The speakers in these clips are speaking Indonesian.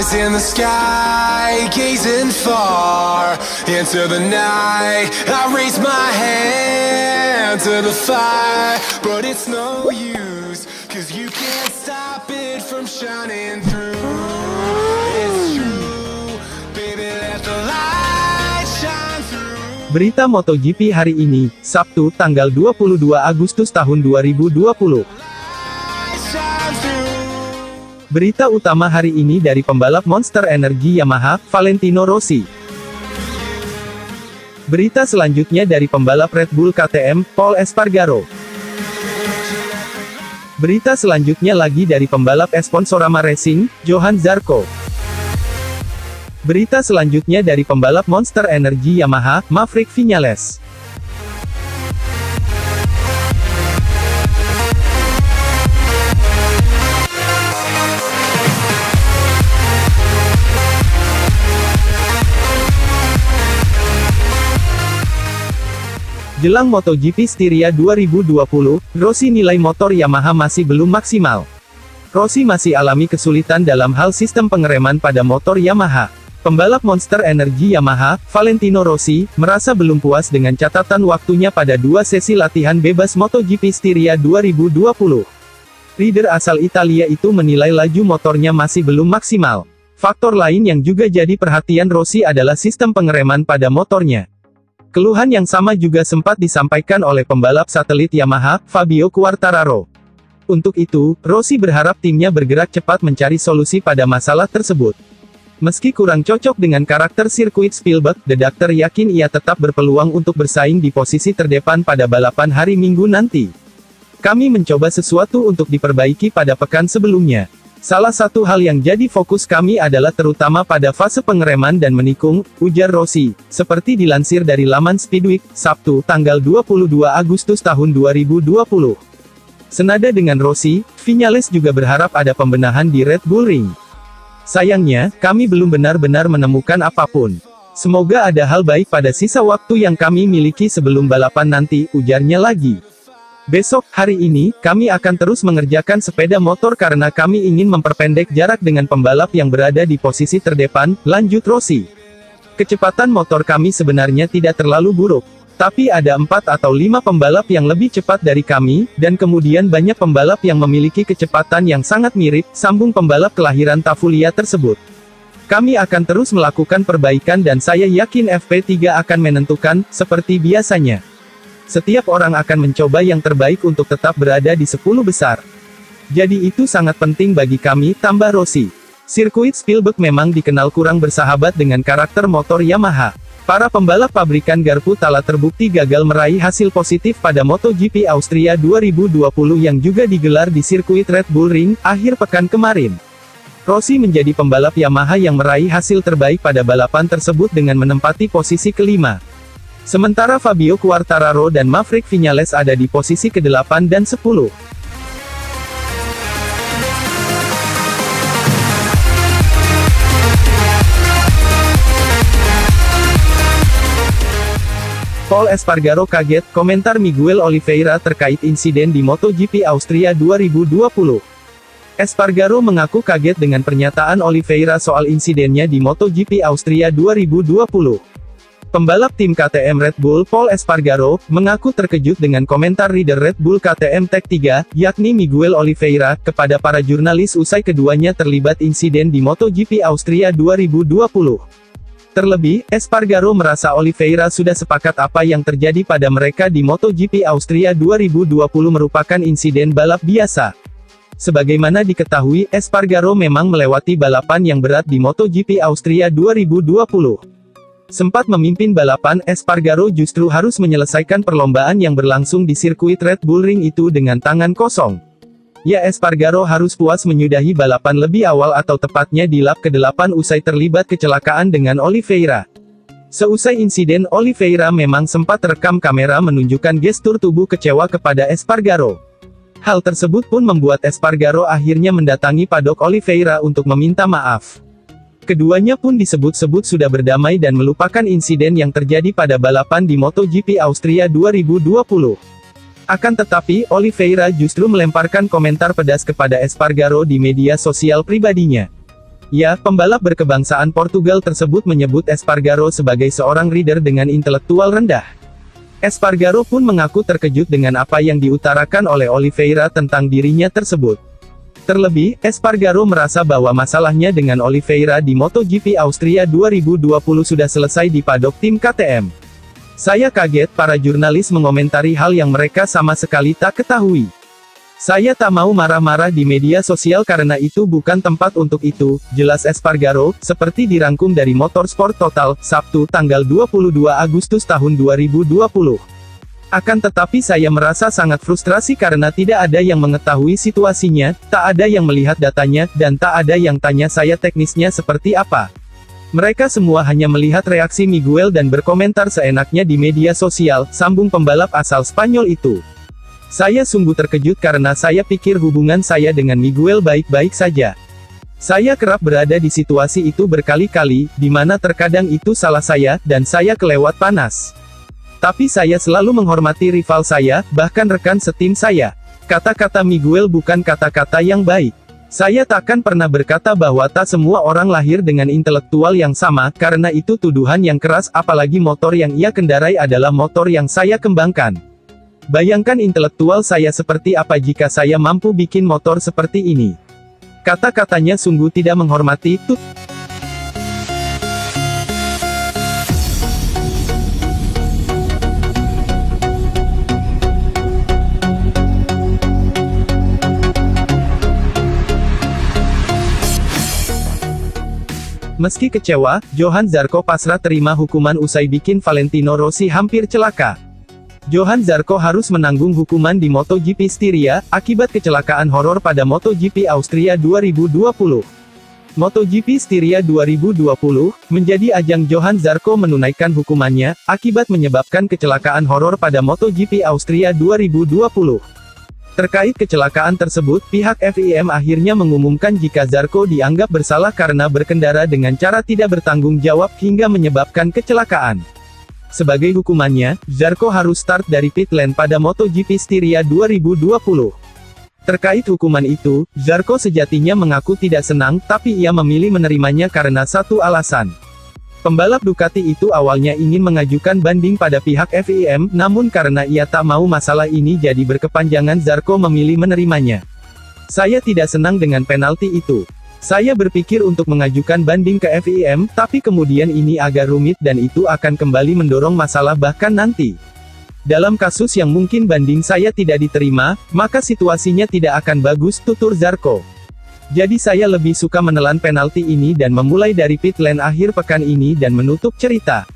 eyes in the sky, gazing far into the night. I raise my hand to the fire, but it's no use, 'cause you can't stop it from shining through. It's true, baby, let the light shine through. Berita MotoGP hari ini, Sabtu, tanggal 22 Agustus tahun 2020. Berita utama hari ini dari pembalap Monster Energy Yamaha, Valentino Rossi. Berita selanjutnya dari pembalap Red Bull KTM, Pol Espargaro. Berita selanjutnya lagi dari pembalap Sponsorama Racing, Johan Zarco. Berita selanjutnya dari pembalap Monster Energy Yamaha, Maverick Viñales. Jelang MotoGP Styria 2020, Rossi nilai motor Yamaha masih belum maksimal. Rossi masih alami kesulitan dalam hal sistem pengereman pada motor Yamaha. Pembalap Monster Energy Yamaha, Valentino Rossi, merasa belum puas dengan catatan waktunya pada 2 sesi latihan bebas MotoGP Styria 2020. Rider asal Italia itu menilai laju motornya masih belum maksimal. Faktor lain yang juga jadi perhatian Rossi adalah sistem pengereman pada motornya. Keluhan yang sama juga sempat disampaikan oleh pembalap satelit Yamaha, Fabio Quartararo. Untuk itu, Rossi berharap timnya bergerak cepat mencari solusi pada masalah tersebut. Meski kurang cocok dengan karakter sirkuit Spielberg, The Doctor yakin ia tetap berpeluang untuk bersaing di posisi terdepan pada balapan hari Minggu nanti. Kami mencoba sesuatu untuk diperbaiki pada pekan sebelumnya. Salah satu hal yang jadi fokus kami adalah terutama pada fase pengereman dan menikung, ujar Rossi, seperti dilansir dari laman Speedweek, Sabtu, tanggal 22 Agustus tahun 2020. Senada dengan Rossi, Viñales juga berharap ada pembenahan di Red Bull Ring. Sayangnya, kami belum benar-benar menemukan apapun. Semoga ada hal baik pada sisa waktu yang kami miliki sebelum balapan nanti, ujarnya lagi. Besok, hari ini, kami akan terus mengerjakan sepeda motor karena kami ingin memperpendek jarak dengan pembalap yang berada di posisi terdepan, lanjut Rossi. Kecepatan motor kami sebenarnya tidak terlalu buruk. Tapi ada 4 atau 5 pembalap yang lebih cepat dari kami, dan kemudian banyak pembalap yang memiliki kecepatan yang sangat mirip, sambung pembalap kelahiran Tafulia tersebut. Kami akan terus melakukan perbaikan dan saya yakin FP3 akan menentukan, seperti biasanya. Setiap orang akan mencoba yang terbaik untuk tetap berada di 10 besar. Jadi itu sangat penting bagi kami, tambah Rossi. Sirkuit Spielberg memang dikenal kurang bersahabat dengan karakter motor Yamaha. Para pembalap pabrikan garpu telah terbukti gagal meraih hasil positif pada MotoGP Austria 2020 yang juga digelar di sirkuit Red Bull Ring, akhir pekan kemarin. Rossi menjadi pembalap Yamaha yang meraih hasil terbaik pada balapan tersebut dengan menempati posisi kelima. Sementara Fabio Quartararo dan Maverick Viñales ada di posisi ke-8 dan 10. Pol Espargaro kaget, komentar Miguel Oliveira terkait insiden di MotoGP Austria 2020. Espargaro mengaku kaget dengan pernyataan Oliveira soal insidennya di MotoGP Austria 2020. Pembalap tim KTM Red Bull, Pol Espargaro, mengaku terkejut dengan komentar rider Red Bull KTM Tech3, yakni Miguel Oliveira, kepada para jurnalis usai keduanya terlibat insiden di MotoGP Austria 2020. Terlebih, Espargaro merasa Oliveira sudah sepakat apa yang terjadi pada mereka di MotoGP Austria 2020 merupakan insiden balap biasa. Sebagaimana diketahui, Espargaro memang melewati balapan yang berat di MotoGP Austria 2020. Sempat memimpin balapan, Espargaro justru harus menyelesaikan perlombaan yang berlangsung di sirkuit Red Bull Ring itu dengan tangan kosong. Ya, Espargaro harus puas menyudahi balapan lebih awal atau tepatnya di lap ke-8 usai terlibat kecelakaan dengan Oliveira. Seusai insiden, Oliveira memang sempat rekam kamera menunjukkan gestur tubuh kecewa kepada Espargaro. Hal tersebut pun membuat Espargaro akhirnya mendatangi padok Oliveira untuk meminta maaf. Keduanya pun disebut-sebut sudah berdamai dan melupakan insiden yang terjadi pada balapan di MotoGP Austria 2020. Akan tetapi, Oliveira justru melemparkan komentar pedas kepada Espargaro di media sosial pribadinya. Ya, pembalap berkebangsaan Portugal tersebut menyebut Espargaro sebagai seorang rider dengan intelektual rendah. Espargaro pun mengaku terkejut dengan apa yang diutarakan oleh Oliveira tentang dirinya tersebut. Terlebih, Espargaro merasa bahwa masalahnya dengan Oliveira di MotoGP Austria 2020 sudah selesai di padok tim KTM. Saya kaget, para jurnalis mengomentari hal yang mereka sama sekali tak ketahui. Saya tak mau marah-marah di media sosial karena itu bukan tempat untuk itu, jelas Espargaro, seperti dirangkum dari Motorsport Total, Sabtu, tanggal 22 Agustus tahun 2020. Akan tetapi saya merasa sangat frustrasi karena tidak ada yang mengetahui situasinya, tak ada yang melihat datanya, dan tak ada yang tanya saya teknisnya seperti apa. Mereka semua hanya melihat reaksi Miguel dan berkomentar seenaknya di media sosial, sambung pembalap asal Spanyol itu. Saya sungguh terkejut karena saya pikir hubungan saya dengan Miguel baik-baik saja. Saya kerap berada di situasi itu berkali-kali, di mana terkadang itu salah saya, dan saya kelewat panas. Tapi saya selalu menghormati rival saya, bahkan rekan setim saya. Kata-kata Miguel bukan kata-kata yang baik. Saya takkan pernah berkata bahwa tak semua orang lahir dengan intelektual yang sama, karena itu tuduhan yang keras, apalagi motor yang ia kendarai adalah motor yang saya kembangkan. Bayangkan intelektual saya seperti apa jika saya mampu bikin motor seperti ini. Kata-katanya sungguh tidak menghormati, tuh. Meski kecewa, Johann Zarco pasrah terima hukuman usai bikin Valentino Rossi hampir celaka. Johann Zarco harus menanggung hukuman di MotoGP Styria, akibat kecelakaan horor pada MotoGP Austria 2020. MotoGP Styria 2020, menjadi ajang Johann Zarco menunaikan hukumannya, akibat menyebabkan kecelakaan horor pada MotoGP Austria 2020. Terkait kecelakaan tersebut, pihak FIM akhirnya mengumumkan jika Zarco dianggap bersalah karena berkendara dengan cara tidak bertanggung jawab hingga menyebabkan kecelakaan. Sebagai hukumannya, Zarco harus start dari pit lane pada MotoGP Styria 2020. Terkait hukuman itu, Zarco sejatinya mengaku tidak senang, tapi ia memilih menerimanya karena satu alasan. Pembalap Ducati itu awalnya ingin mengajukan banding pada pihak FIM, namun karena ia tak mau masalah ini jadi berkepanjangan, Zarco memilih menerimanya. Saya tidak senang dengan penalti itu. Saya berpikir untuk mengajukan banding ke FIM, tapi kemudian ini agak rumit dan itu akan kembali mendorong masalah bahkan nanti. Dalam kasus yang mungkin banding saya tidak diterima, maka situasinya tidak akan bagus, tutur Zarco. Jadi saya lebih suka menelan penalti ini dan memulai dari pit lane akhir pekan ini dan menutup cerita.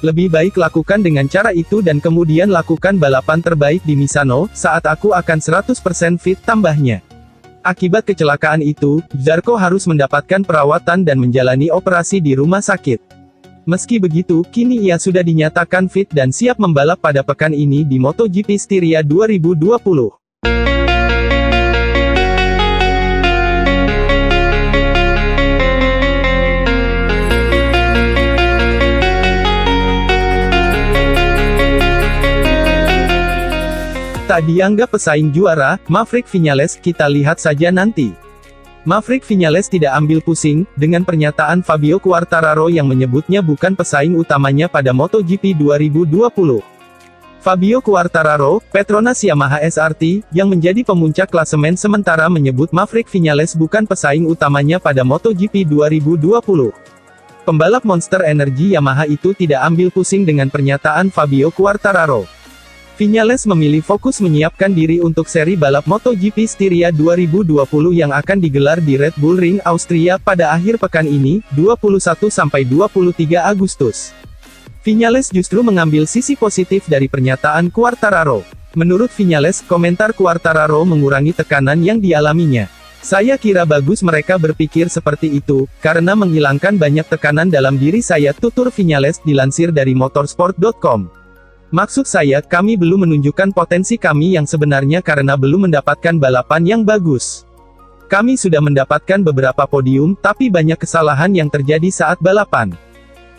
Lebih baik lakukan dengan cara itu dan kemudian lakukan balapan terbaik di Misano, saat aku akan 100% fit, tambahnya. Akibat kecelakaan itu, Zarco harus mendapatkan perawatan dan menjalani operasi di rumah sakit. Meski begitu, kini ia sudah dinyatakan fit dan siap membalap pada pekan ini di MotoGP Styria 2020. Tak dianggap pesaing juara, Maverick Viñales, kita lihat saja nanti. Maverick Viñales tidak ambil pusing, dengan pernyataan Fabio Quartararo yang menyebutnya bukan pesaing utamanya pada MotoGP 2020. Fabio Quartararo, Petronas Yamaha SRT, yang menjadi pemuncak klasemen sementara menyebut Maverick Viñales bukan pesaing utamanya pada MotoGP 2020. Pembalap Monster Energy Yamaha itu tidak ambil pusing dengan pernyataan Fabio Quartararo. Viñales memilih fokus menyiapkan diri untuk seri balap MotoGP Styria 2020 yang akan digelar di Red Bull Ring, Austria, pada akhir pekan ini, 21–23 Agustus. Viñales justru mengambil sisi positif dari pernyataan Quartararo. Menurut Viñales, komentar Quartararo mengurangi tekanan yang dialaminya. Saya kira bagus mereka berpikir seperti itu, karena menghilangkan banyak tekanan dalam diri saya, tutur Viñales, dilansir dari motorsport.com. Maksud saya, kami belum menunjukkan potensi kami yang sebenarnya karena belum mendapatkan balapan yang bagus. Kami sudah mendapatkan beberapa podium, tapi banyak kesalahan yang terjadi saat balapan.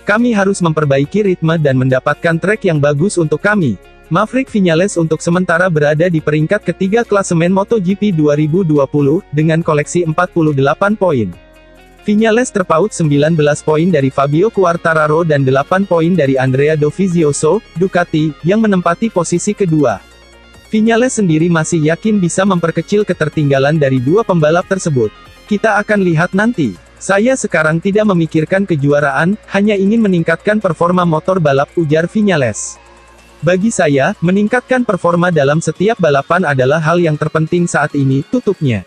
Kami harus memperbaiki ritme dan mendapatkan trek yang bagus untuk kami. Maverick Viñales untuk sementara berada di peringkat ketiga klasemen MotoGP 2020, dengan koleksi 48 poin. Viñales terpaut 19 poin dari Fabio Quartararo dan 8 poin dari Andrea Dovizioso, Ducati, yang menempati posisi kedua. Viñales sendiri masih yakin bisa memperkecil ketertinggalan dari dua pembalap tersebut. Kita akan lihat nanti. Saya sekarang tidak memikirkan kejuaraan, hanya ingin meningkatkan performa motor balap, ujar Viñales. Bagi saya, meningkatkan performa dalam setiap balapan adalah hal yang terpenting saat ini, tutupnya.